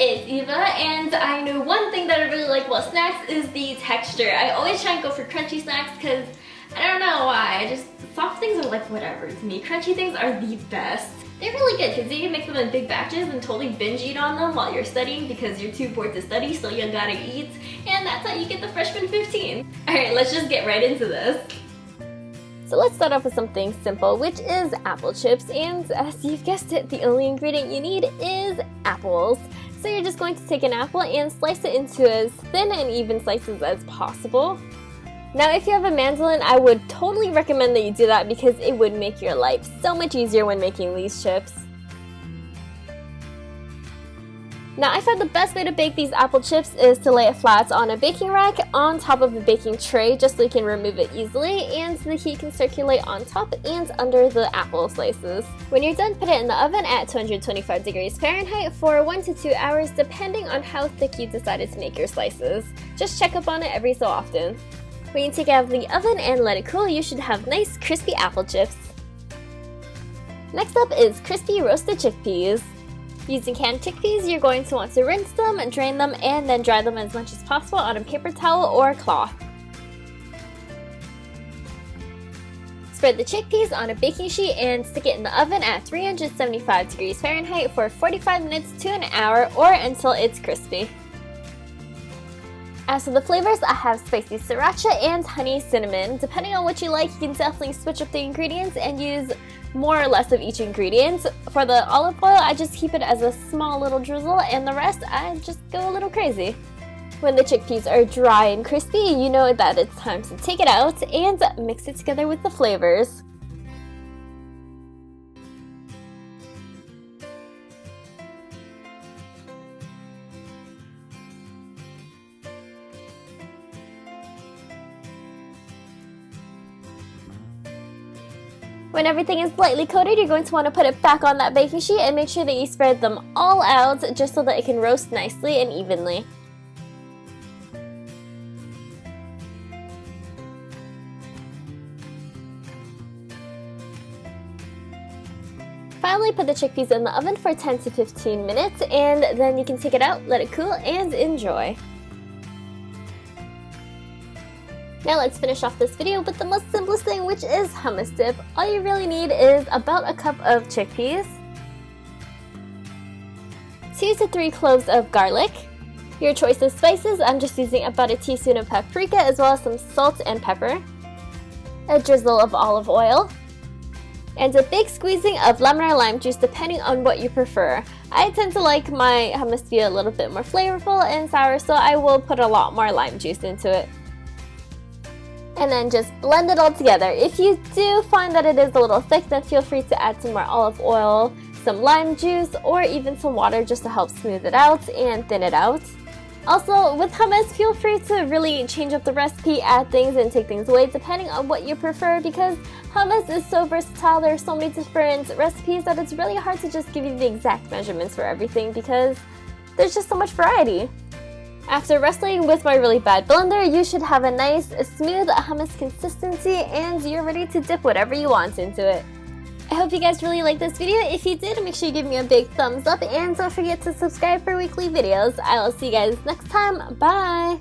it's Eva, and I know one thing that I really like about snacks is the texture. I always try and go for crunchy snacks because I don't know why, soft things are like whatever to me. Crunchy things are the best. They're really good because you can make them in big batches and totally binge eat on them while you're studying because you're too bored to study, so you gotta eat, and that's how you get the freshman 15. Alright, let's just get right into this. So let's start off with something simple, which is apple chips, and as you've guessed it, the only ingredient you need is apples. So you're just going to take an apple and slice it into as thin and even slices as possible. Now if you have a mandolin, I would totally recommend that you do that because it would make your life so much easier when making these chips. Now I found the best way to bake these apple chips is to lay it flat on a baking rack on top of a baking tray just so you can remove it easily and the heat can circulate on top and under the apple slices. When you're done, put it in the oven at 225 degrees Fahrenheit for 1 to 2 hours depending on how thick you decided to make your slices. Just check up on it every so often. When you take it out of the oven and let it cool, you should have nice crispy apple chips. Next up is crispy roasted chickpeas. Using canned chickpeas, you're going to want to rinse them, drain them, and then dry them as much as possible on a paper towel or cloth. Spread the chickpeas on a baking sheet and stick it in the oven at 375 degrees Fahrenheit for 45 minutes to an hour or until it's crispy. As for the flavors, I have spicy sriracha and honey cinnamon. Depending on what you like, you can definitely switch up the ingredients and use more or less of each ingredient. For the olive oil, I just keep it as a small little drizzle, and the rest, I just go a little crazy. When the chickpeas are dry and crispy, you know that it's time to take it out and mix it together with the flavors. When everything is lightly coated, you're going to want to put it back on that baking sheet and make sure that you spread them all out just so that it can roast nicely and evenly. Finally, put the chickpeas in the oven for 10 to 15 minutes and then you can take it out, let it cool, and enjoy. Now let's finish off this video with the most simplest thing, which is hummus dip. All you really need is about a cup of chickpeas, 2 to 3 cloves of garlic, your choice of spices. I'm just using about a teaspoon of paprika as well as some salt and pepper, a drizzle of olive oil, and a big squeezing of lemon or lime juice depending on what you prefer. I tend to like my hummus to be a little bit more flavorful and sour, so I will put a lot more lime juice into it. And then just blend it all together. If you do find that it is a little thick, then feel free to add some more olive oil, some lime juice, or even some water just to help smooth it out and thin it out. Also, with hummus, feel free to really change up the recipe, add things and take things away depending on what you prefer because hummus is so versatile. There are so many different recipes that it's really hard to just give you the exact measurements for everything because there's just so much variety. After wrestling with my really bad blender, you should have a nice, smooth hummus consistency and you're ready to dip whatever you want into it. I hope you guys really liked this video. If you did, make sure you give me a big thumbs up and don't forget to subscribe for weekly videos. I will see you guys next time. Bye!